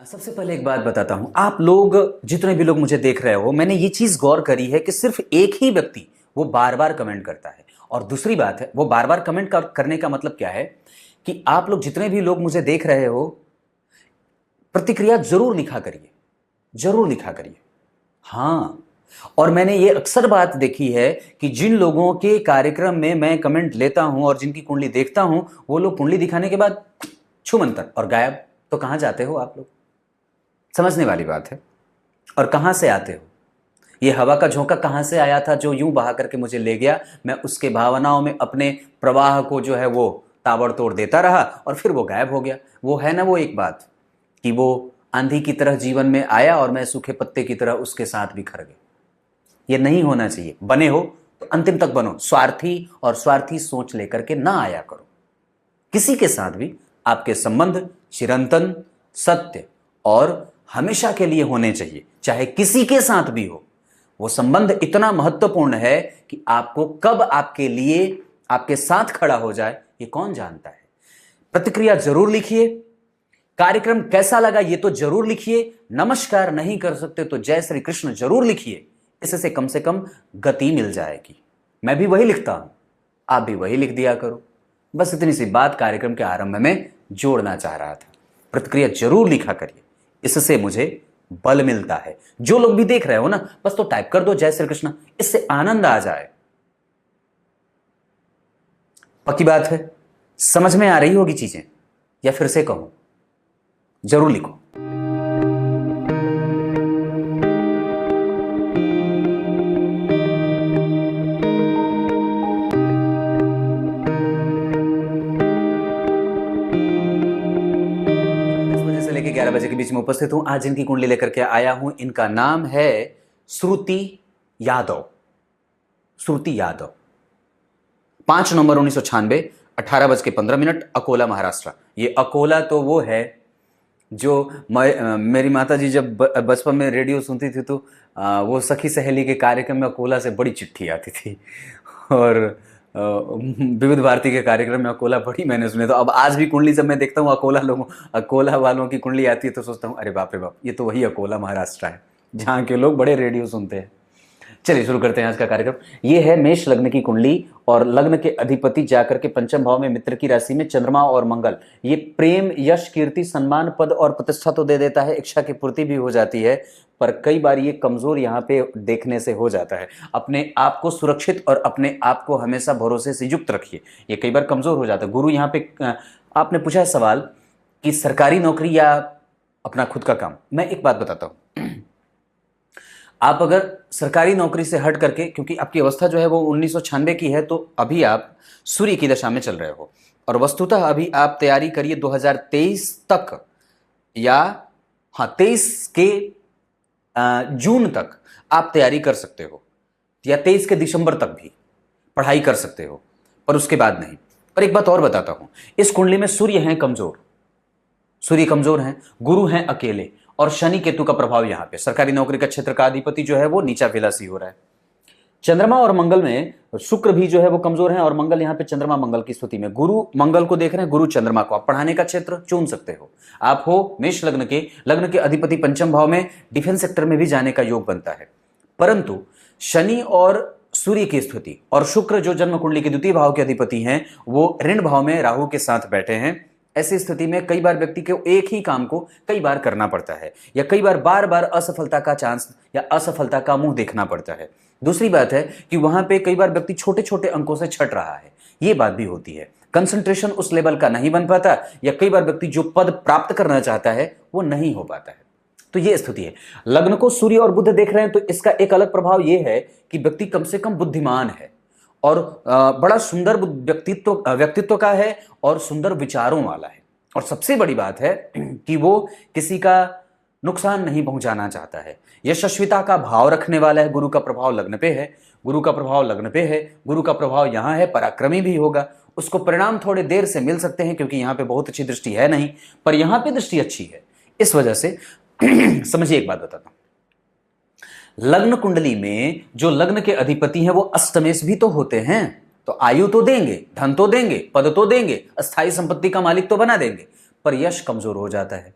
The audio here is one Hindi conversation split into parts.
सबसे पहले एक बात बताता हूं। आप लोग जितने भी लोग मुझे देख रहे हो, मैंने ये चीज गौर करी है कि सिर्फ एक ही व्यक्ति वो बार बार कमेंट करता है। और दूसरी बात है, वो बार बार कमेंट करने का मतलब क्या है कि आप लोग जितने भी लोग मुझे देख रहे हो, प्रतिक्रिया जरूर लिखा करिए, जरूर लिखा करिए। हाँ, और मैंने ये अक्सर बात देखी है कि जिन लोगों के कार्यक्रम में मैं कमेंट लेता हूं और जिनकी कुंडली देखता हूं, वो लोग कुंडली दिखाने के बाद छूमंतर और गायब। तो कहां जाते हो आप लोग? समझने वाली बात है। और कहां से आते हो? ये हवा का झोंका कहां से आया था जो यूं बहा करके मुझे ले गया? मैं उसके भावनाओं में अपने प्रवाह को जो है वो ताबड़तोड़ देता रहा और फिर वो गायब हो गया। वो है ना वो एक बात कि वो आंधी की तरह जीवन में आया और मैं सूखे पत्ते की तरह उसके साथ बिखर गया। ये नहीं होना चाहिए। बने हो तो अंतिम तक बनो। स्वार्थी और स्वार्थी सोच लेकर के ना आया करो। किसी के साथ भी आपके संबंध चिरंतन, सत्य और हमेशा के लिए होने चाहिए, चाहे किसी के साथ भी हो। वो संबंध इतना महत्वपूर्ण है कि आपको कब आपके लिए आपके साथ खड़ा हो जाए ये कौन जानता है। प्रतिक्रिया जरूर लिखिए। कार्यक्रम कैसा लगा ये तो जरूर लिखिए। नमस्कार नहीं कर सकते तो जय श्री कृष्ण जरूर लिखिए। इससे कम से कम गति मिल जाएगी। मैं भी वही लिखता हूं, आप भी वही लिख दिया करो। बस इतनी सी बात कार्यक्रम के आरंभ में जोड़ना चाह रहा था। प्रतिक्रिया जरूर लिखा करिए, इससे मुझे बल मिलता है। जो लोग भी देख रहे हो ना, बस तो टाइप कर दो जय श्री कृष्ण, इससे आनंद आ जाए। पक्की बात है? समझ में आ रही होगी चीजें, या फिर से कहूं? जरूर लिखो। लेके 11 बजे के बीच में उपस्थित हूं। आज इनकी कुंडली लेकर के आया हूं। इनका नाम है श्रुति यादव। श्रुति यादव, 5 नवंबर 1996, 18:15, अकोला, महाराष्ट्र। ये अकोला तो वो है जो मेरी माता जी जब बचपन में रेडियो सुनती थी तो वो सखी सहेली के कार्यक्रम में अकोला से बड़ी चिट्ठी आती थी। और विविध भारती के कार्यक्रम में अकोला बड़ी मैंने सुने। तो अब आज भी कुंडली जब मैं देखता हूँ अकोला वालों की कुंडली आती है तो सोचता हूँ अरे बाप रे बाप, ये तो वही अकोला महाराष्ट्र है जहाँ के लोग बड़े रेडियो सुनते हैं। चलिए शुरू करते हैं आज का कार्यक्रम। ये है मेष लग्न की कुंडली और लग्न के अधिपति जाकर के पंचम भाव में मित्र की राशि में चंद्रमा और मंगल। ये प्रेम, यश, कीर्ति, सम्मान, पद और प्रतिष्ठा तो दे देता है, इच्छा की पूर्ति भी हो जाती है, पर कई बार ये कमजोर यहाँ पे देखने से हो जाता है। अपने आप को सुरक्षित और अपने आप को हमेशा भरोसे से युक्त रखिए, ये कई बार कमजोर हो जाता है। गुरु यहाँ पे आपने पूछा है सवाल कि सरकारी नौकरी या अपना खुद का काम। मैं एक बात बताता हूँ, आप अगर सरकारी नौकरी से हट करके, क्योंकि आपकी अवस्था जो है वो 1996 की है, तो अभी आप सूर्य की दशा में चल रहे हो और वस्तुतः अभी आप तैयारी करिए 2023 तक, या हाँ 23 के जून तक आप तैयारी कर सकते हो, या 23 के दिसंबर तक भी पढ़ाई कर सकते हो, पर उसके बाद नहीं। पर एक बात और बताता हूं, इस कुंडली में सूर्य हैं कमजोर, सूर्य कमजोर हैं, गुरु हैं अकेले और शनि केतु का प्रभाव यहां पे। सरकारी नौकरी का क्षेत्र का अधिपति जो है वो नीचा विलासी हो रहा है। चंद्रमा और मंगल में शुक्र भी जो है वो कमजोर है और मंगल यहां पे चंद्रमा मंगल की स्थिति में। गुरु मंगल को देख रहे हैं, गुरु चंद्रमा को। आप पढ़ाने का क्षेत्र चुन सकते हो। आप हो मेष लग्न के अधिपति पंचम भाव में, डिफेंस सेक्टर में भी जाने का योग बनता है। परंतु शनि और सूर्य की स्थिति और शुक्र जो जन्म कुंडली के द्वितीय भाव के अधिपति हैं, वो ऋण भाव में राहु के साथ बैठे हैं। ऐसी स्थिति में कई बार व्यक्ति को एक ही काम को कई बार करना पड़ता है, या कई बार बार असफलता का चांस या असफलता का मुंह देखना पड़ता है। दूसरी बात है कि वहां पे कई बार व्यक्ति छोटे छोटे अंकों से छट रहा है, ये बात भी होती है। कंसंट्रेशन उस लेवल का नहीं बन पाता, या कई बार व्यक्ति जो पद प्राप्त करना चाहता है वो नहीं हो पाता है। तो ये स्थिति है। लग्न को सूर्य और बुध देख रहे हैं तो इसका एक अलग प्रभाव ये है कि व्यक्ति कम से कम बुद्धिमान है और बड़ा सुंदर व्यक्तित्व का है और सुंदर विचारों वाला है। और सबसे बड़ी बात है कि वो किसी का नुकसान नहीं पहुंचाना चाहता है। यशस्विता का भाव रखने वाला है। गुरु का प्रभाव लग्न पे है, गुरु का प्रभाव लग्न पे है, गुरु का प्रभाव यहां है, पराक्रमी भी होगा। उसको परिणाम थोड़े देर से मिल सकते हैं क्योंकि यहां पे बहुत अच्छी दृष्टि है नहीं, पर यहां पे दृष्टि अच्छी है। इस वजह से समझिए, एक बात बताता हूं, लग्न कुंडली में जो लग्न के अधिपति हैं वो अष्टमेश भी तो होते हैं, तो आयु तो देंगे, धन तो देंगे, पद तो देंगे, अस्थायी संपत्ति का मालिक तो बना देंगे, पर यश कमजोर हो जाता है।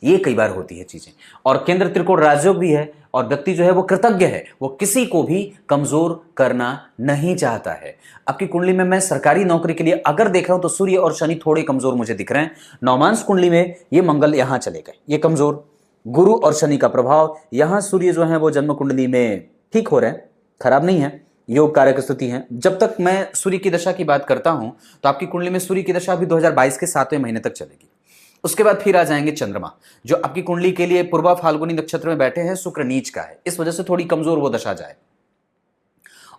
ये कई बार होती है चीजें। और केंद्र त्रिकोण राजयोग भी है और व्यक्ति जो है वो कृतज्ञ है, वो किसी को भी कमजोर करना नहीं चाहता है। आपकी कुंडली में मैं सरकारी नौकरी के लिए अगर देख रहा हूं तो सूर्य और शनि थोड़े कमजोर मुझे दिख रहे हैं। नवमांश कुंडली में ये मंगल यहां चले गए, ये कमजोर। गुरु और शनि का प्रभाव, यहां सूर्य जो है वो जन्म कुंडली में ठीक हो रहे हैं, खराब नहीं है, योग कारक स्थिति है। जब तक मैं सूर्य की दशा की बात करता हूं तो आपकी कुंडली में सूर्य की दशा अभी 2022 के 7वें महीने तक चलेगी। उसके बाद फिर आ जाएंगे चंद्रमा, जो आपकी कुंडली के लिए पूर्वा फाल्गुनी नक्षत्र में बैठे हैं, शुक्र नीच का है, इस वजह से थोड़ी कमजोर वो दशा जाए।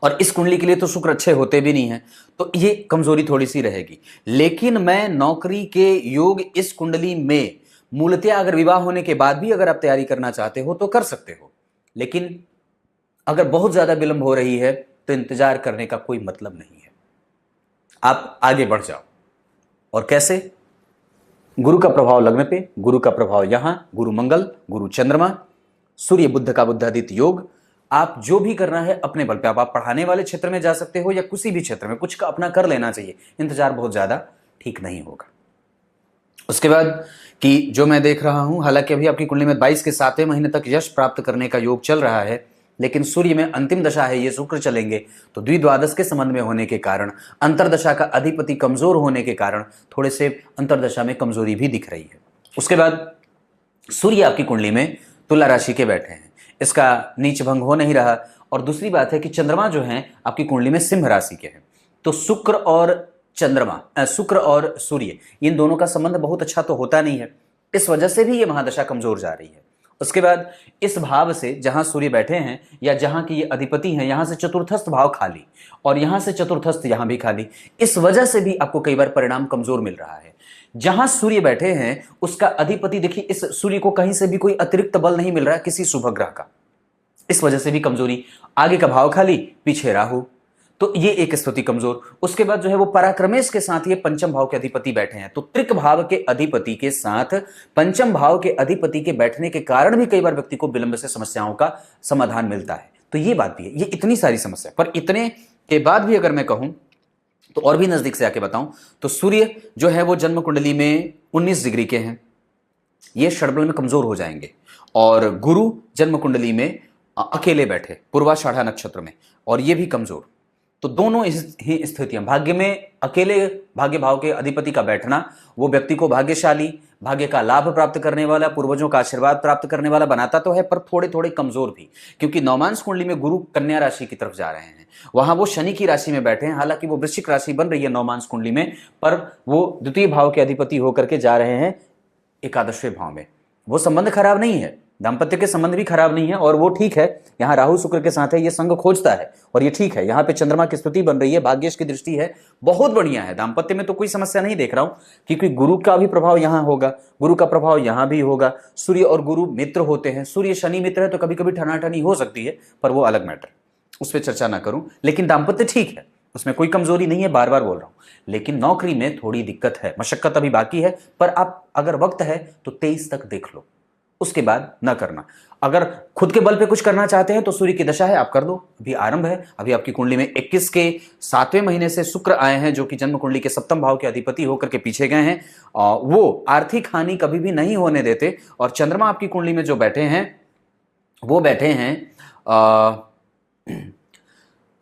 और इस कुंडली के लिए तो शुक्र अच्छे होते भी नहीं है, तो ये कमजोरी थोड़ी सी रहेगी। लेकिन मैं नौकरी के योग इस कुंडली में मूलतः अगर विवाह होने के बाद भी अगर आप तैयारी करना चाहते हो तो कर सकते हो, लेकिन अगर बहुत ज्यादा विलंब हो रही है तो इंतजार करने का कोई मतलब नहीं है, आप आगे बढ़ जाओ। और कैसे? गुरु का प्रभाव लग्न पे, गुरु का प्रभाव यहां, गुरु मंगल, गुरु चंद्रमा, सूर्य बुद्ध का बुद्धादित्य योग। आप जो भी करना है अपने बल पे, आप पढ़ाने वाले क्षेत्र में जा सकते हो या किसी भी क्षेत्र में कुछ का अपना कर लेना चाहिए, इंतजार बहुत ज्यादा ठीक नहीं होगा। उसके बाद कि जो मैं देख रहा हूं, हालांकि अभी आपकी कुंडली में 22 के 7वें महीने तक यश प्राप्त करने का योग चल रहा है, लेकिन सूर्य में अंतिम दशा है, ये शुक्र चलेंगे, तो द्विद्वादश के संबंध में होने के कारण, अंतरदशा का अधिपति कमजोर होने के कारण थोड़े से अंतरदशा में कमजोरी भी दिख रही है। उसके बाद सूर्य आपकी कुंडली में तुला राशि के बैठे हैं, इसका नीच भंग हो नहीं रहा। और दूसरी बात है कि चंद्रमा जो है आपकी कुंडली में सिंह राशि के हैं, तो शुक्र और चंद्रमा, शुक्र और सूर्य, इन दोनों का संबंध बहुत अच्छा तो होता नहीं है, इस वजह से भी ये महादशा कमजोर जा रही है। उसके बाद इस भाव से जहां सूर्य बैठे हैं या जहां की ये अधिपति हैं, यहां से चतुर्थस्थ भाव खाली और यहां से चतुर्थस्थ यहां भी खाली, इस वजह से भी आपको कई बार परिणाम कमजोर मिल रहा है। जहां सूर्य बैठे हैं उसका अधिपति, देखिए इस सूर्य को कहीं से भी कोई अतिरिक्त बल नहीं मिल रहा है किसी शुभ ग्रह का, इस वजह से भी कमजोरी। आगे का भाव खाली, पीछे राहु, तो ये एक स्थिति कमजोर। उसके बाद जो है वो पराक्रमेश के साथ ये पंचम भाव के अधिपति बैठे हैं, तो त्रिक भाव के अधिपति के साथ पंचम भाव के अधिपति के बैठने के कारण भी कई बार व्यक्ति को विलंब से समस्याओं का समाधान मिलता है। तो ये बात भी है, ये इतनी सारी समस्या, पर इतने के बाद भी अगर मैं कहूं तो और भी नजदीक से आके बताऊं तो सूर्य जो है वो जन्म कुंडली में 19 डिग्री के हैं, ये षडबल में कमजोर हो जाएंगे। और गुरु जन्म कुंडली में अकेले बैठे पूर्वाषाढ़ा नक्षत्र में, और ये भी कमजोर। तो दोनों ही स्थितियां, भाग्य में अकेले भाग्य भाव के अधिपति का बैठना वो व्यक्ति को भाग्यशाली, भाग्य का लाभ प्राप्त करने वाला, पूर्वजों का आशीर्वाद प्राप्त करने वाला बनाता तो है, पर थोड़े थोड़े कमजोर भी, क्योंकि नवमांश कुंडली में गुरु कन्या राशि की तरफ जा रहे हैं, वहां वो शनि की राशि में बैठे हैं। हालांकि वो वृश्चिक राशि बन रही है नवमांश कुंडली में, पर वो द्वितीय भाव के अधिपति होकर के जा रहे हैं एकादशवें भाव में। वो संबंध खराब नहीं है, दाम्पत्य के संबंध भी खराब नहीं है, और वो ठीक है। यहाँ राहु शुक्र के साथ है, ये संग खोजता है और ये ठीक है। यहाँ पे चंद्रमा की स्थिति बन रही है, भाग्येश की दृष्टि है, बहुत बढ़िया है। दाम्पत्य में तो कोई समस्या नहीं देख रहा हूं, क्योंकि गुरु का भी प्रभाव यहाँ होगा, गुरु का प्रभाव यहाँ भी होगा। सूर्य और गुरु मित्र होते हैं, सूर्य शनि मित्र है तो कभी कभी ठनाठनी हो सकती है, पर वो अलग मैटर, उस पर चर्चा ना करूं। लेकिन दाम्पत्य ठीक है, उसमें कोई कमजोरी नहीं है, बार बार बोल रहा हूं। लेकिन नौकरी में थोड़ी दिक्कत है, मशक्कत अभी बाकी है, पर आप अगर वक्त है तो 23 तक देख लो, उसके बाद ना करना। अगर खुद के बल पे कुछ करना चाहते हैं तो सूर्य की दशा है, आप कर दो, अभी आरंभ है। अभी आपकी कुंडली में 21 के 7वें महीने से शुक्र आए हैं, जो कि जन्म कुंडली के सप्तम भाव के अधिपति होकर के पीछे गए हैं। वो आर्थिक हानि कभी भी नहीं होने देते। और चंद्रमा आपकी कुंडली में जो बैठे हैं वो बैठे हैं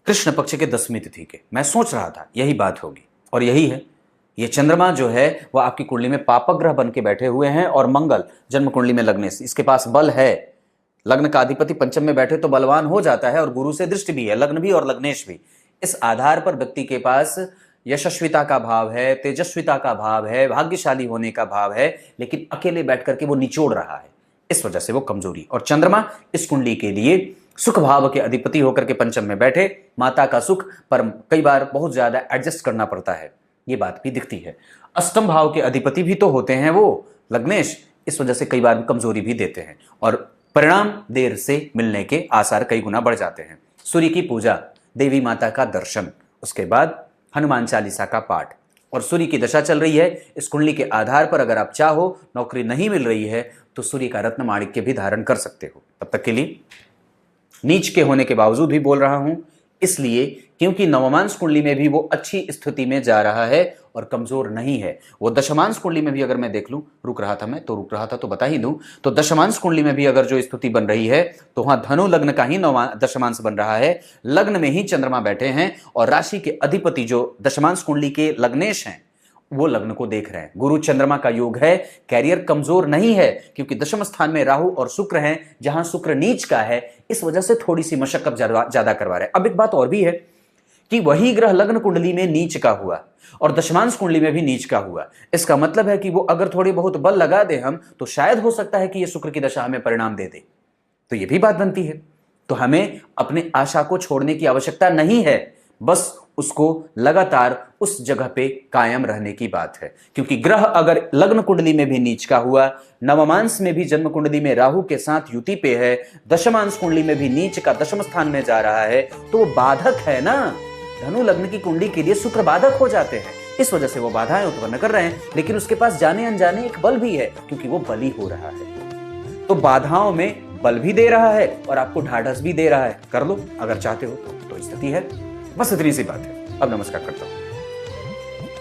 कृष्ण पक्ष के 10वीं तिथि के। मैं सोच रहा था यही बात होगी, और यही है। ये चंद्रमा जो है वह आपकी कुंडली में पापक ग्रह बन के बैठे हुए हैं, और मंगल जन्म कुंडली में लगने से इसके पास बल है। लग्न का अधिपति पंचम में बैठे तो बलवान हो जाता है, और गुरु से दृष्टि भी है, लग्न भी और लग्नेश भी। इस आधार पर व्यक्ति के पास यशस्विता का भाव है, तेजस्विता का भाव है, भाग्यशाली होने का भाव है, लेकिन अकेले बैठ करके वो निचोड़ रहा है, इस वजह से वो कमजोरी। और चंद्रमा इस कुंडली के लिए सुख भाव के अधिपति होकर के पंचम में बैठे, माता का सुख, पर कई बार बहुत ज्यादा एडजस्ट करना पड़ता है, ये बात भी दिखती है। अष्टम भाव के अधिपति भी तो होते हैं वो लग्नेश, इस वजह से कई बार कमजोरी भी देते हैं, और परिणाम देर से मिलने के आसार कई गुना बढ़ जाते हैं। सूर्य की पूजा, देवी माता का दर्शन, उसके बाद हनुमान चालीसा का पाठ, और सूर्य की दशा चल रही है। इस कुंडली के आधार पर अगर आप चाहो, नौकरी नहीं मिल रही है, तो सूर्य का रत्न माणिक्य भी धारण कर सकते हो। तब तक के लिए नीच के होने के बावजूद भी बोल रहा हूं, इसलिए क्योंकि नवमांश कुंडली में भी वो अच्छी स्थिति में जा रहा है और कमजोर नहीं है। वो दशमांश कुंडली में भी अगर मैं देख लूं, रुक रहा था तो बता ही दूं, तो दशमांश कुंडली में भी अगर जो स्थिति बन रही है तो वहां धनु लग्न का ही दशमांश बन रहा है, लग्न में ही चंद्रमा बैठे हैं और राशि के अधिपति जो दशमांश कुंडली के लग्नेश हैं वो लग्न को देख रहे हैं। गुरु चंद्रमा का योग है, कैरियर कमजोर नहीं है क्योंकि दशम स्थान में राहु और शुक्र हैं, जहां शुक्र नीच का है, इस वजह से थोड़ी सी मशक्कत ज्यादा करवा रहे हैं। अब एक बात और भी है कि वही ग्रह लग्न कुंडली में नीच का हुआ और दशमांश कुंडली में भी नीच का हुआ, इसका मतलब है कि वो अगर थोड़ी बहुत बल लगा दे हम तो शायद हो सकता है कि ये शुक्र की दशा हमें परिणाम दे दे। तो ये भी बात बनती है। तो हमें अपने आशा को छोड़ने की आवश्यकता नहीं है, बस उसको लगातार उस जगह पे कायम रहने की बात है। क्योंकि ग्रह अगर लग्न कुंडली में भी नीच का हुआ, नवमांश में भी जन्म कुंडली में राहु के साथ युति पे है, दशमांश कुंडली में भी नीच का दशम स्थान में जा रहा है, तो वो बाधक है ना। धनु लग्न की कुंडली के लिए शुक्र बाधक हो जाते हैं, इस वजह से वो बाधाएं उत्पन्न कर रहे हैं। लेकिन उसके पास जाने अनजाने एक बल भी है क्योंकि वो बली हो रहा है, तो बाधाओं में बल भी दे रहा है और आपको ढाढ़स भी दे रहा है। कर लो अगर चाहते हो तो स्थिति है। बस इतनी सी बात है। अब नमस्कार करता हूं।